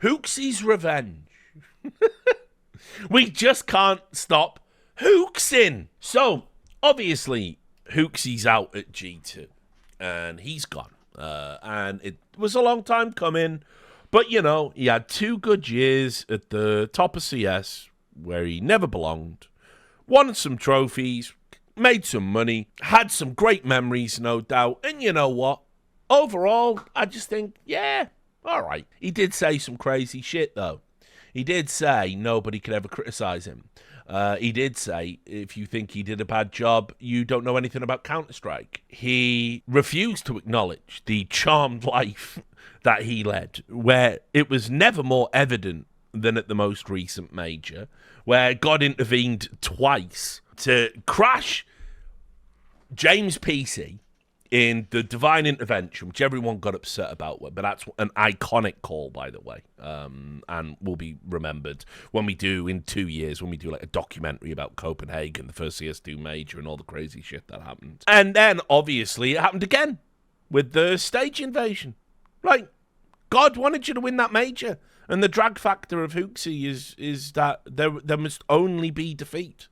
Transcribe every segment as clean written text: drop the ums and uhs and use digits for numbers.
Hooxi's revenge. We just can't stop Hooxing. So, obviously, Hooxi's out at G2. And he's gone. And it was a long time coming. But, you know, he had 2 good years at the top of CS, where he never belonged. Won some trophies, made some money, had some great memories, no doubt. And you know what? Overall, I just think, yeah, all right. He did say some crazy shit, though. He did say nobody could ever criticize him. He did say, if you think he did a bad job, you don't know anything about Counter-Strike. He refused to acknowledge the charmed life that he led, where it was never more evident than at the most recent major, where God intervened twice to crash James PC in the divine intervention, which everyone got upset about, but that's an iconic call, by the way, and will be remembered when we do, in 2 years, when we do like a documentary about Copenhagen, the first CS2 major, and all the crazy shit that happened. And then, obviously, it happened again with the stage invasion. Like, God wanted you to win that major, and the drag factor of Hooxi is that there must only be defeat.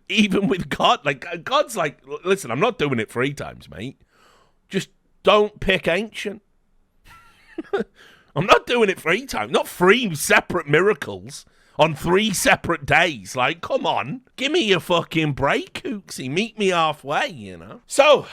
Even with God, like, God's like, listen, I'm not doing it 3 times, mate. Just don't pick Ancient. I'm not doing it 3 times. Not 3 separate miracles on 3 separate days. Like, come on. Give me your fucking break, Hooxi. Meet me halfway, you know? So,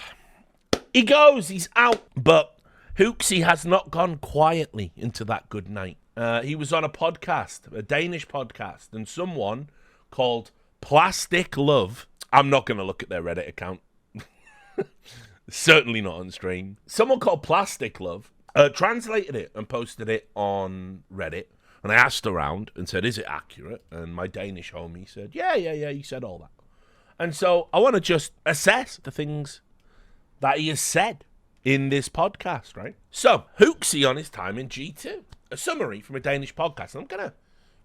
he goes, he's out. But Hooxi has not gone quietly into that good night. He was on a podcast, a Danish podcast, and someone called Plastic Love. I'm not going to look at their Reddit account. Certainly not on stream. Someone called Plastic Love translated it and posted it on Reddit. And I asked around and said, is it accurate? And my Danish homie said, yeah, he said all that. And so I want to just assess the things that he has said in this podcast, right? So, Hooxi on his time in G2. A summary from a Danish podcast. And I'm going to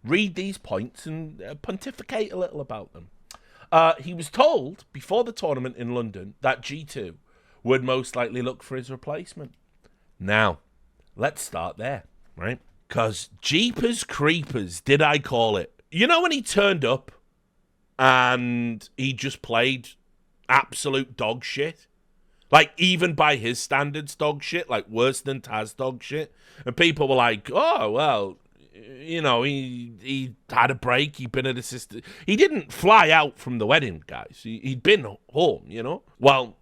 read these points and pontificate a little about them. He was told before the tournament in London that G2 would most likely look for his replacement. Now, let's start there, right? Because Jeepers Creepers, did I call it? You know when he turned up and he just played absolute dog shit? Like, even by his standards, dog shit, like worse than Taz dog shit. And people were like, oh, well, you know, he had a break. He'd been at assistant. He didn't fly out from the wedding, guys. He'd been home, you know. Well,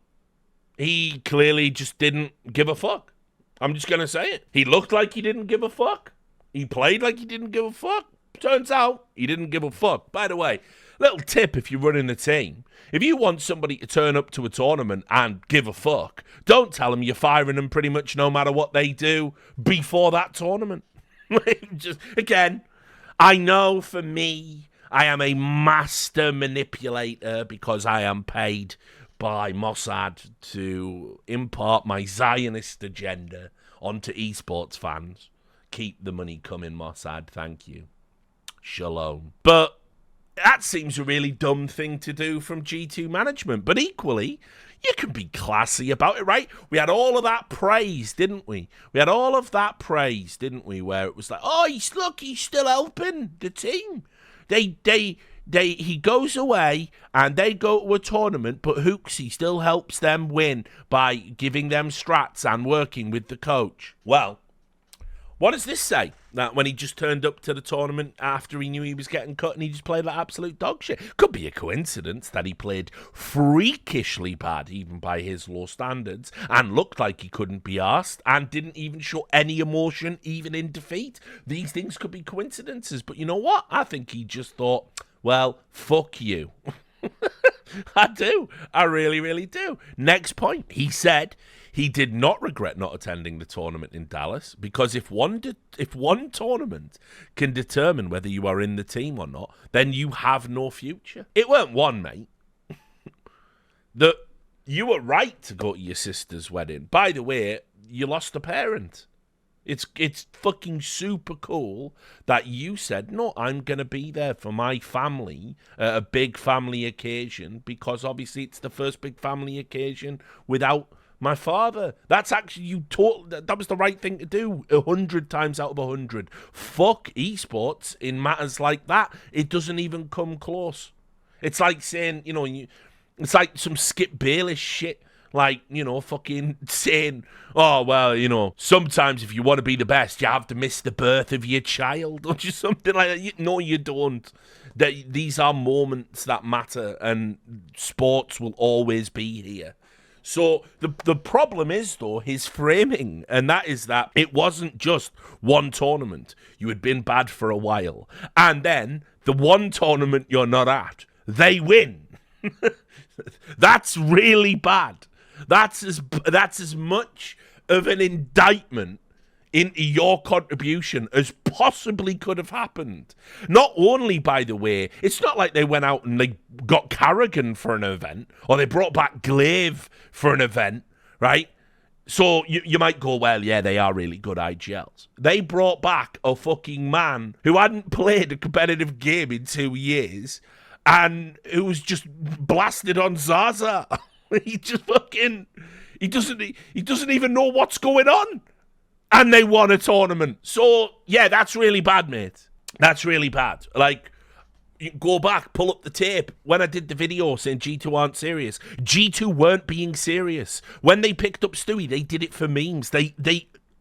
he clearly just didn't give a fuck. I'm just going to say it. He looked like he didn't give a fuck. He played like he didn't give a fuck. Turns out he didn't give a fuck. By the way, little tip if you're running a team. If you want somebody to turn up to a tournament and give a fuck, don't tell them you're firing them pretty much no matter what they do before that tournament. Just, again, I know for me, I am a master manipulator because I am paid by Mossad to impart my Zionist agenda onto esports fans. Keep the money coming, Mossad. Thank you. Shalom. But that seems a really dumb thing to do from G2 management. But equally, you can be classy about it, right? We had all of that praise, didn't we? We had all of that praise, didn't we? Where it was like, oh, he's still helping the team. He goes away and they go to a tournament, but Hooxi still helps them win by giving them strats and working with the coach. Well, what does this say? That when he just turned up to the tournament after he knew he was getting cut and he just played like absolute dog shit? Could be a coincidence that he played freakishly bad, even by his low standards, and looked like he couldn't be arsed and didn't even show any emotion, even in defeat. These things could be coincidences, but you know what? I think he just thought, well, fuck you. I do. I really, really do. Next point. He said he did not regret not attending the tournament in Dallas because if one tournament can determine whether you are in the team or not, then you have no future. It weren't one, mate. That you were right to go to your sister's wedding. By the way, you lost a parent. It's fucking super cool that you said, no, I'm going to be there for my family, a big family occasion, because obviously it's the first big family occasion without My father. That's actually, that was the right thing to do 100 times out of 100. Fuck esports in matters like that. It doesn't even come close. It's like saying, it's like some Skip Bayless shit. Like, fucking saying, oh, well, sometimes if you want to be the best, you have to miss the birth of your child or just something like that. No, you don't. These are moments that matter, and sports will always be here. So the problem is, though, his framing, and that is that it wasn't just one tournament. You had been bad for a while, and then the one tournament you're not at, they win. That's really bad. That's as much of an indictment into your contribution as possibly could have happened. Not only, by the way, it's not like they went out and they got Carrigan for an event, or they brought back Glaive for an event, right? So you might go, well, yeah, they are really good IGLs. They brought back a fucking man who hadn't played a competitive game in 2 years and who was just blasted on Zaza. He just fucking... He doesn't even know what's going on. And they won a tournament. So, yeah, that's really bad, mate. That's really bad. Like, you go back, pull up the tape. When I did the video saying G2 aren't serious, G2 weren't being serious. When they picked up Stewie, they did it for memes. They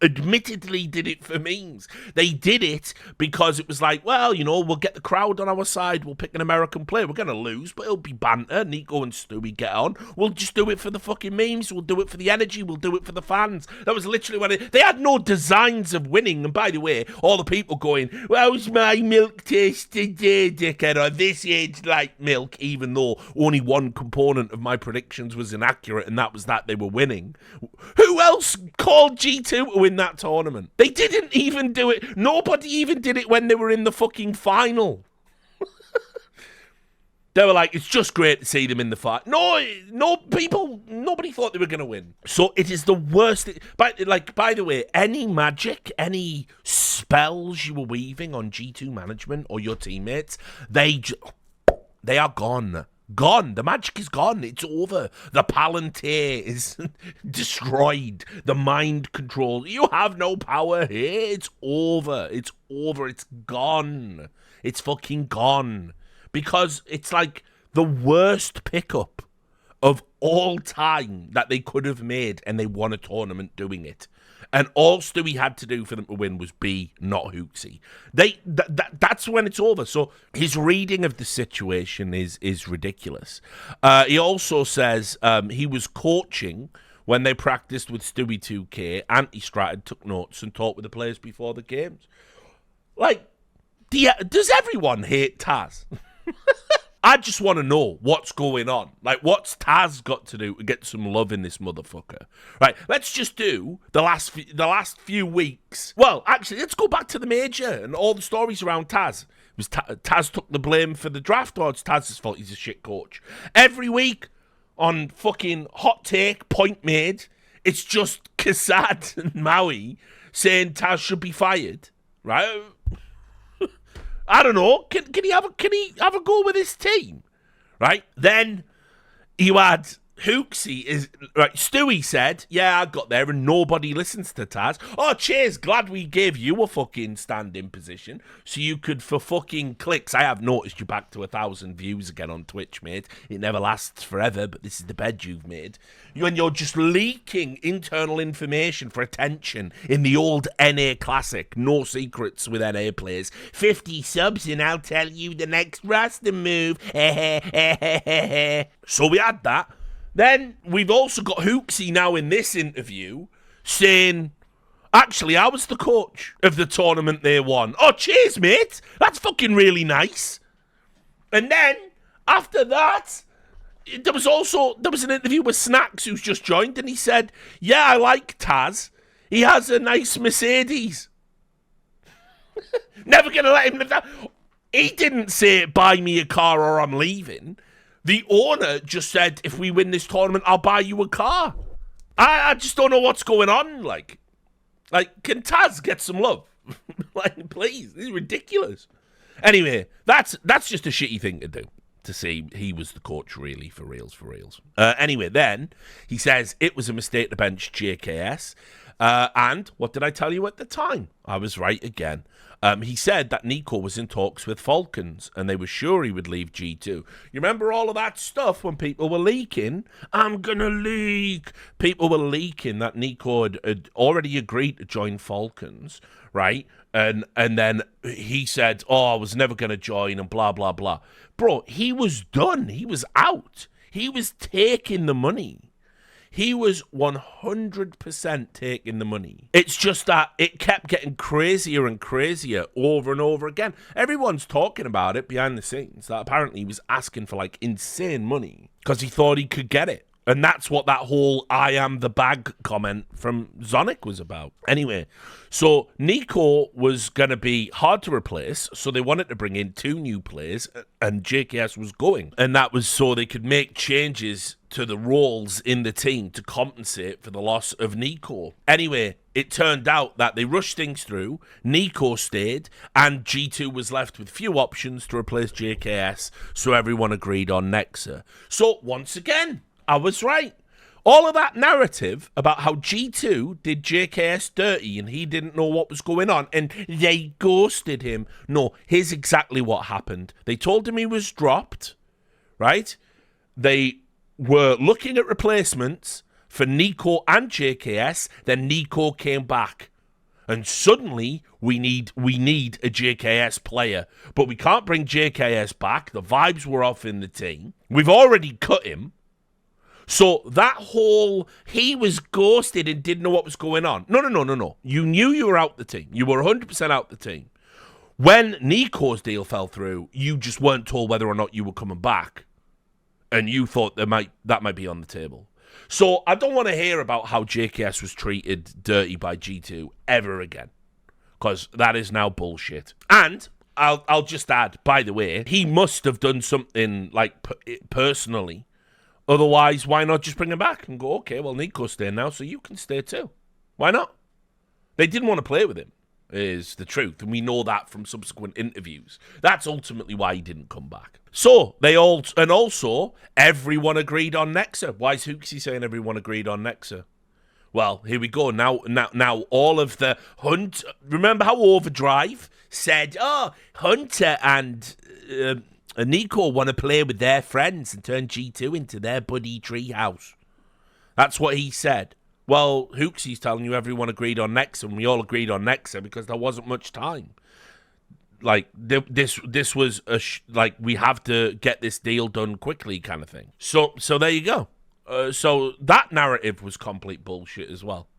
admittedly did it for memes. They did it because it was like, well, we'll get the crowd on our side. We'll pick an American player. We're going to lose, but it'll be banter. Nico and Stewie get on. We'll just do it for the fucking memes. We'll do it for the energy. We'll do it for the fans. That was literally when they had no designs of winning. And by the way, all the people going, how's my milk taste today, dickhead? Or this age like milk, even though only one component of my predictions was inaccurate, and that was that they were winning. Who else called G2 to win that tournament? They didn't even do it. Nobody even did it when they were in the fucking final. They were like, it's just great to see them in the fight. Nobody thought they were going to win. So it is the worst. By the way, any magic, any spells you were weaving on G2 management or your teammates, they are gone. Gone. The magic is gone. It's over. The Palantir is destroyed. The mind control. You have no power here. It's over. It's over. It's gone. It's fucking gone. Because it's like the worst pickup of all time that they could have made, and they won a tournament doing it. And all Stewie had to do for them to win was be not Hooxi. That's when it's over. So his reading of the situation is ridiculous. He also says he was coaching when they practiced with Stewie 2K. Anti-Stratted took notes and talked with the players before the games. Like, does everyone hate Taz? I just want to know what's going on. Like, what's Taz got to do to get some love in this motherfucker? Right, let's just do the last few weeks. Well, actually, let's go back to the major and all the stories around Taz. Was Taz took the blame for the draft, or it's Taz's fault he's a shit coach? Every week on fucking Hot Take, Point Made, it's just Kassad and Maui saying Taz should be fired, right? I don't know. Can he have a go with his team? Right? Then you had Hooxi is right. Stewie said, yeah, I got there and nobody listens to Taz. Oh, cheers. Glad we gave you a fucking standing position so you could, for fucking clicks. I have noticed you're back to 1,000 views again on Twitch, mate. It never lasts forever, but this is the bed you've made. And you're just leaking internal information for attention in the old NA classic. No secrets with NA players. 50 subs and I'll tell you the next roster move. So we had that. Then we've also got Hooxi now in this interview saying, actually, I was the coach of the tournament they won. Oh, cheers, mate. That's fucking really nice. And then, after that, there was an interview with Snacks who's just joined, and he said, yeah, I like Taz. He has a nice Mercedes. Never going to let him live that. He didn't say, buy me a car or I'm leaving. The owner just said, if we win this tournament, I'll buy you a car. I just don't know what's going on. Like, can Taz get some love? Like, please. This is ridiculous. Anyway, that's just a shitty thing to do. to see he was the coach really, for reals. Anyway, then he says it was a mistake to bench JKS. And what did I tell you at the time? I was right again. He said that Nico was in talks with Falcons and they were sure he would leave G2. You remember all of that stuff when people were leaking? I'm going to leak. People were leaking that Nico had already agreed to join Falcons, right? And then he said, oh, I was never going to join and blah, blah, blah. Bro, he was done. He was out. He was taking the money. He was 100% taking the money. It's just that it kept getting crazier and crazier over and over again. Everyone's talking about it behind the scenes, that apparently he was asking for like insane money because he thought he could get it. And that's what that whole I am the bag comment from Zonic was about. Anyway, so Nico was going to be hard to replace, so they wanted to bring in 2 new players, and JKS was going. And that was so they could make changes to the roles in the team to compensate for the loss of Nico. Anyway, it turned out that they rushed things through, Nico stayed, and G2 was left with few options to replace JKS, so everyone agreed on Nexa. So, once again, I was right. All of that narrative about how G2 did JKS dirty and he didn't know what was going on and they ghosted him. No, here's exactly what happened. They told him he was dropped, right? They were looking at replacements for Nico and JKS. Then Nico came back. And suddenly, we need a JKS player. But we can't bring JKS back. The vibes were off in the team. We've already cut him. So that whole, he was ghosted and didn't know what was going on. No. You knew you were out the team. You were 100% out the team. When Nico's deal fell through, you just weren't told whether or not you were coming back. And you thought that might be on the table. So I don't want to hear about how JKS was treated dirty by G2 ever again. Because that is now bullshit. And I'll just add, by the way, he must have done something like personally. Otherwise, why not just bring him back and go, okay, well, Nico's staying now, so you can stay too. Why not? They didn't want to play with him, is the truth. And we know that from subsequent interviews. That's ultimately why he didn't come back. So, also, everyone agreed on Nexa. Why is Hooxi saying everyone agreed on Nexa? Well, here we go. Now, all of the Hunt. Remember how Overdrive said, oh, Hunter and Nico want to play with their friends and turn G2 into their buddy treehouse. That's what he said. Well, Hooxi's telling you everyone agreed on Nexa, and we all agreed on Nexa because there wasn't much time. Like, this was like, we have to get this deal done quickly kind of thing. So there you go. So that narrative was complete bullshit as well.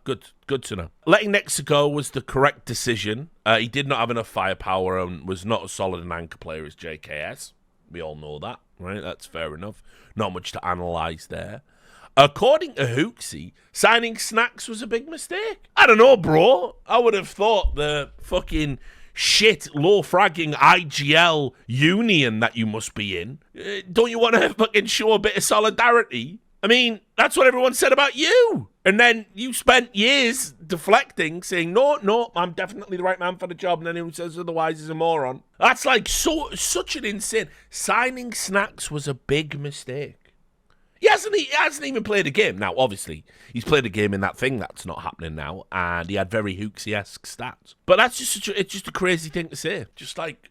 Good to know. Letting Nexa go was the correct decision. He did not have enough firepower and was not as solid an anchor player as JKS. We all know that, right? That's fair enough. Not much to analyse there. According to Hooxi, signing Snacks was a big mistake. I don't know, bro. I would have thought the fucking shit low-fragging IGL union that you must be in. Don't you want to fucking show a bit of solidarity? I mean, that's what everyone said about you. And then you spent years deflecting, saying, no, I'm definitely the right man for the job. And then anyone who says otherwise is a moron. That's like such an insane. Signing Snacks was a big mistake. He hasn't even played a game. Now, obviously, he's played a game in that thing that's not happening now. And he had very Hooxi-esque stats. But that's it's just a crazy thing to say. Just like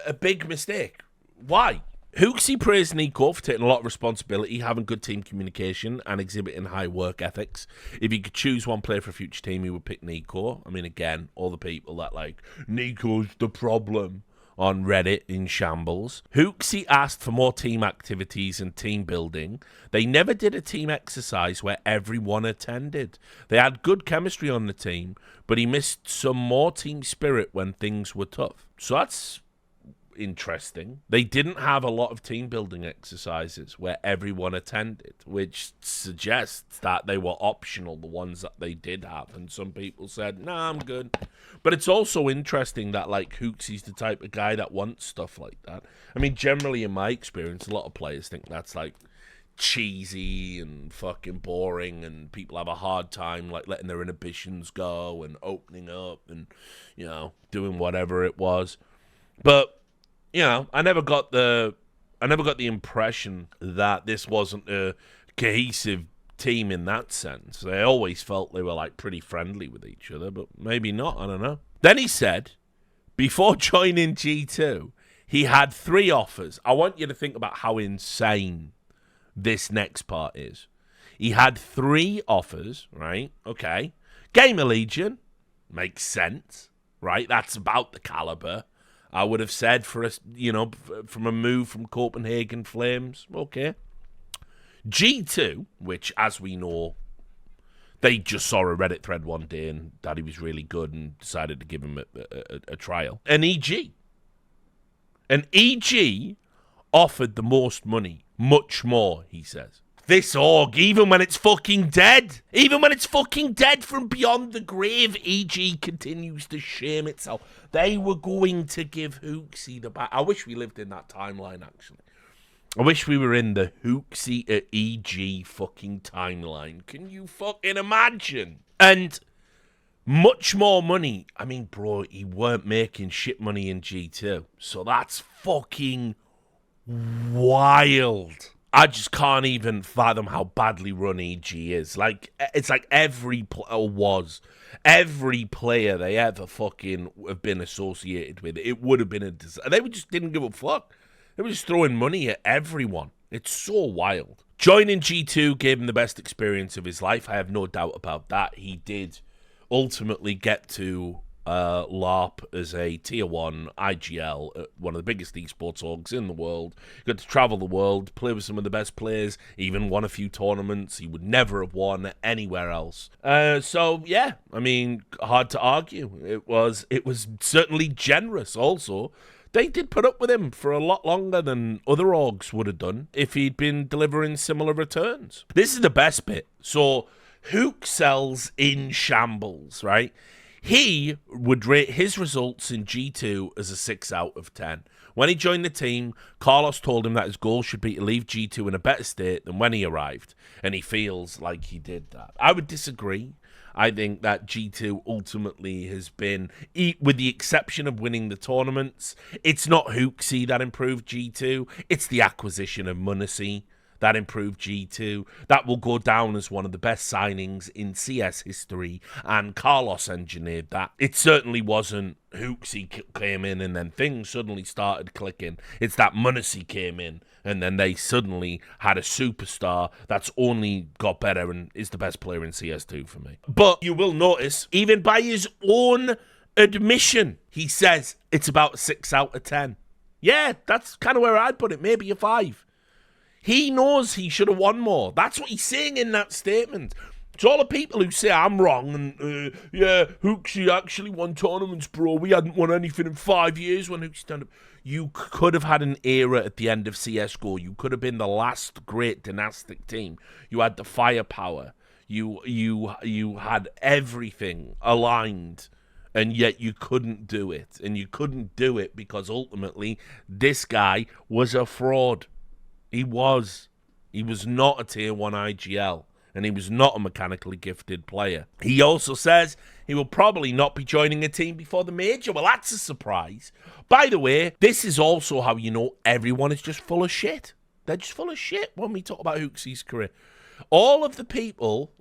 a big mistake. Why? Hooxi praised Nico for taking a lot of responsibility, having good team communication, and exhibiting high work ethics. If he could choose one player for a future team, he would pick Nico. I mean, again, all the people that like, Nico's the problem on Reddit in shambles. Hooxi asked for more team activities and team building. They never did a team exercise where everyone attended. They had good chemistry on the team, but he missed some more team spirit when things were tough. So that's interesting. They didn't have a lot of team building exercises where everyone attended, which suggests that they were optional, the ones that they did have, and some people said, nah, I'm good. But it's also interesting that like Hooxi's the type of guy that wants stuff like that. I mean, generally in my experience, a lot of players think that's like cheesy and fucking boring, and people have a hard time like letting their inhibitions go and opening up and, you know, doing whatever it was. But I never got the impression that this wasn't a cohesive team in that sense. They always felt they were like pretty friendly with each other, but maybe not. I don't know. Then he said, before joining G2, he had 3 offers. I want you to think about how insane this next part is. He had 3 offers, right? Okay. Gamer Legion makes sense, right? That's about the caliber I would have said for a, from a move from Copenhagen Flames. Okay. G2, which, as we know, they just saw a Reddit thread one day and that he was really good and decided to give him a trial. And EG. And EG offered the most money. Much more, he says. This org, even when it's fucking dead, from beyond the grave, EG continues to shame itself. They were going to give Hooxi the back. I wish we lived in that timeline, actually. I wish we were in the Hooxi at EG fucking timeline. Can you fucking imagine? And much more money. I mean, bro, he weren't making shit money in G2. So that's fucking wild. I just can't even fathom how badly run EG is. Like, it's like every player they ever fucking have been associated with, it would have been a disaster. They just didn't give a fuck. They were just throwing money at everyone. It's so wild. Joining G2 gave him the best experience of his life. I have no doubt about that. He did ultimately get to LARP as a Tier 1 IGL at one of the biggest esports orgs in the world. He got to travel the world, play with some of the best players, even won a few tournaments he would never have won anywhere else. So, yeah, I mean, hard to argue. It was certainly generous also. They did put up with him for a lot longer than other orgs would have done if he'd been delivering similar returns. This is the best bit. So, Hooxi in shambles, right? He would rate his results in G2 as a 6 out of 10. When he joined the team, Carlos told him that his goal should be to leave G2 in a better state than when he arrived, and he feels like he did that. I would disagree. I think that G2 ultimately has been, with the exception of winning the tournaments, it's not Hooxi that improved G2, it's the acquisition of Hooxi that improved G2. That will go down as one of the best signings in CS history, and Carlos engineered that. It certainly wasn't Hooxi came in and then things suddenly started clicking. It's that Hooxi came in and then they suddenly had a superstar that's only got better and is the best player in CS2 for me. But you will notice, even by his own admission, he says it's about a 6 out of 10. Yeah, that's kind of where I'd put it, maybe a 5. He knows he should have won more. That's what he's saying in that statement. To all the people who say I'm wrong and, Hooxi actually won tournaments, bro. We hadn't won anything in 5 years when Hooxi turned up. You could have had an era at the end of CSGO. You could have been the last great dynastic team. You had the firepower. You had everything aligned, and yet you couldn't do it. And you couldn't do it because ultimately this guy was a fraud. He was not a Tier 1 IGL, and he was not a mechanically gifted player. He also says he will probably not be joining a team before the major. Well, that's a surprise. By the way, this is also how you know everyone is just full of shit. They're just full of shit when we talk about Hooxi's career. All of the people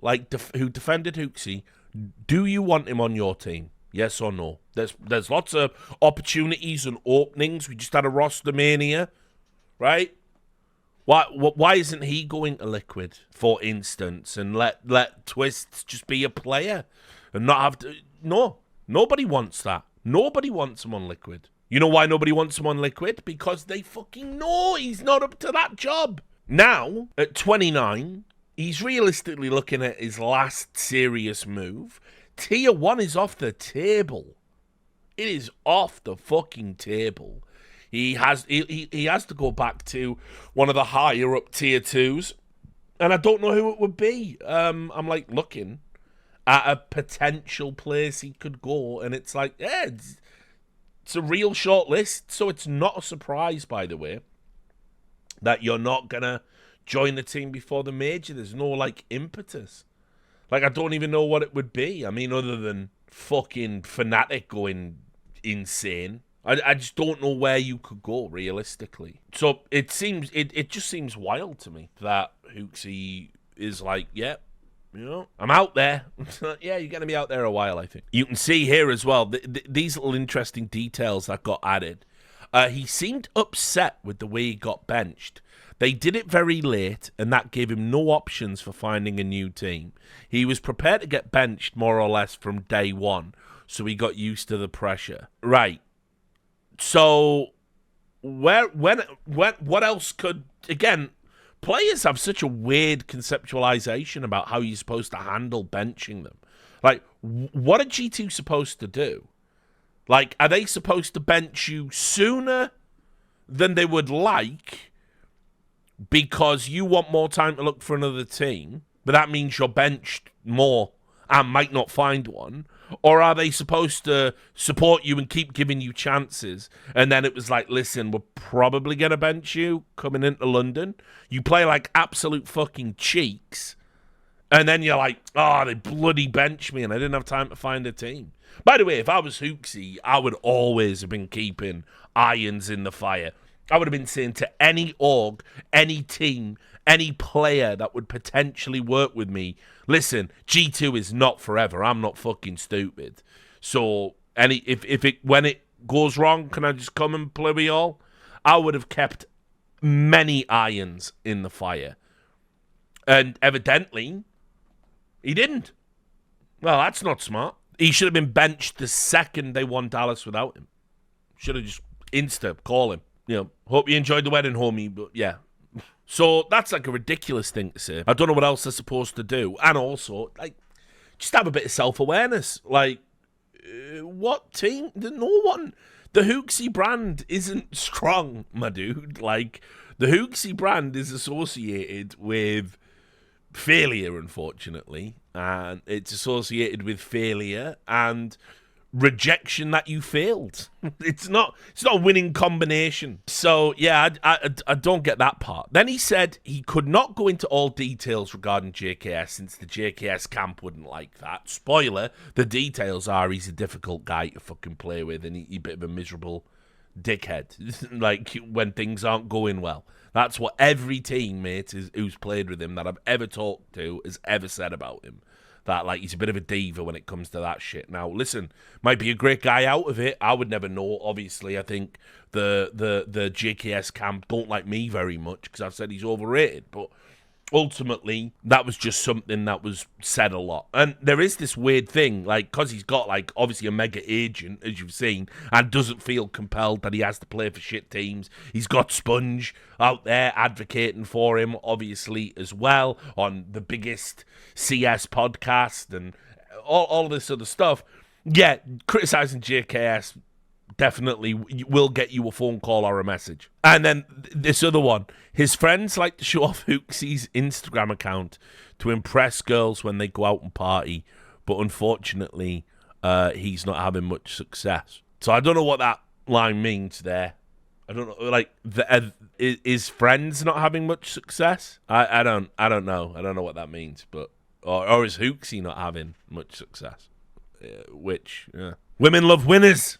who defended Hooxi, do you want him on your team? Yes or no? There's lots of opportunities and openings. We just had a roster mania, right? Why isn't he going to Liquid, for instance, and let Twists just be a player and not have to? No, nobody wants that. Nobody wants him on Liquid. You know why nobody wants him on Liquid? Because they fucking know he's not up to that job. Now, at 29, he's realistically looking at his last serious move. Tier 1 is off the table. It is off the fucking table. He has to go back to one of the higher up Tier 2s. And I don't know who it would be. I'm like looking at a potential place he could go. And it's like, yeah, it's a real short list. So it's not a surprise, by the way, that you're not going to join the team before the major. There's no like impetus. Like, I don't even know what it would be. I mean, other than fucking Fnatic going insane. I just don't know where you could go realistically. So it just seems wild to me that Hooxi is like, yeah, you know, I'm out there. Yeah, you're going to be out there a while, I think. You can see here as well, these little interesting details that got added. He seemed upset with the way he got benched. They did it very late, and that gave him no options for finding a new team. He was prepared to get benched more or less from day one, so he got used to the pressure. Right. So, what else could, again, players have such a weird conceptualization about how you're supposed to handle benching them. Like, what are G2 supposed to do? Like, are they supposed to bench you sooner than they would like because you want more time to look for another team, but that means you're benched more and might not find one? Or are they supposed to support you and keep giving you chances? And then it was like, listen, we're probably going to bench you coming into London. You play like absolute fucking cheeks. And then you're like, oh, they bloody benched me and I didn't have time to find a team. By the way, if I was Hooxi, I would always have been keeping irons in the fire. I would have been saying to any org, any team, any player that would potentially work with me, listen, G2 is not forever. I'm not fucking stupid. So when it goes wrong, can I just come and play with y'all? I would have kept many irons in the fire. And evidently, he didn't. Well, that's not smart. He should have been benched the second they won Dallas without him. Should have just call him. You know, hope you enjoyed the wedding, homie, but yeah. So that's like a ridiculous thing to say. I don't know what else they're supposed to do. And also, like, just have a bit of self-awareness. Like, what team? No one. The Hooxi brand isn't strong, my dude. Like, the Hooxi brand is associated with failure, unfortunately. And it's associated with failure and rejection that you failed. It's not a winning combination. So yeah, I don't get that part. Then he said he could not go into all details regarding JKS since the JKS camp wouldn't like that. Spoiler, the details are he's a difficult guy to fucking play with and he's a bit of a miserable dickhead. Like when things aren't going well. That's what every teammate who's played with him that I've ever talked to has ever said about him. That, like, he's a bit of a diva when it comes to that shit. Now, listen, might be a great guy out of it. I would never know. Obviously, I think the JKS camp don't like me very much because I've said he's overrated. But ultimately, that was just something that was said a lot. And there is this weird thing, like, because he's got, like, obviously a mega agent, as you've seen, and doesn't feel compelled that he has to play for shit teams. He's got Sponge out there advocating for him, obviously, as well, on the biggest CS podcast and all this other stuff. Yeah, criticizing JKS definitely will get you a phone call or a message. And then this other one. His friends like to show off Hooxi's Instagram account to impress girls when they go out and party. But unfortunately, he's not having much success. So I don't know what that line means there. I don't know. Like, is friends not having much success? I don't know. I don't know what that means. But or is Hooxi not having much success? Women love winners.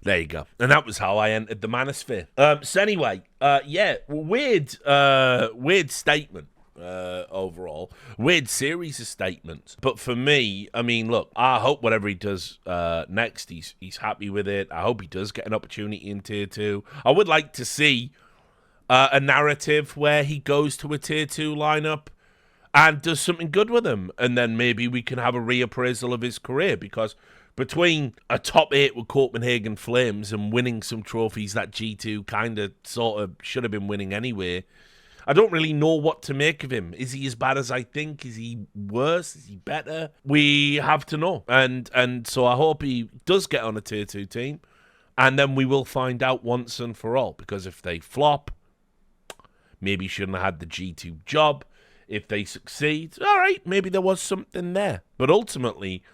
There you go. And that was how I entered the manosphere. So anyway, weird statement overall. Weird series of statements. But for me, I mean, look, I hope whatever he does next, he's happy with it. I hope he does get an opportunity in Tier 2. I would like to see a narrative where he goes to a Tier 2 lineup and does something good with them. And then maybe we can have a reappraisal of his career because between a top 8 with Copenhagen Flames and winning some trophies that G2 kind of sort of should have been winning anyway, I don't really know what to make of him. Is he as bad as I think? Is he worse? Is he better? We have to know. And so I hope he does get on a Tier 2 team, and then we will find out once and for all. Because if they flop, maybe he shouldn't have had the G2 job. If they succeed, all right, maybe there was something there. But ultimately,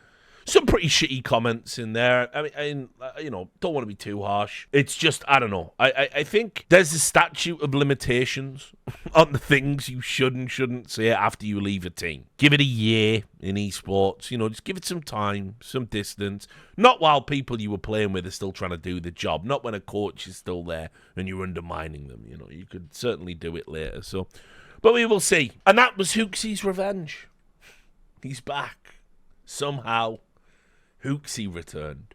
some pretty shitty comments in there. I mean, don't want to be too harsh. It's just, I don't know. I think there's a statute of limitations on the things you should and shouldn't say after you leave a team. Give it a year in esports. Just give it some time, some distance. Not while people you were playing with are still trying to do the job. Not when a coach is still there and you're undermining them. You could certainly do it later. So, but we will see. And that was Hooxi's revenge. He's back. Somehow, Hooxi returned.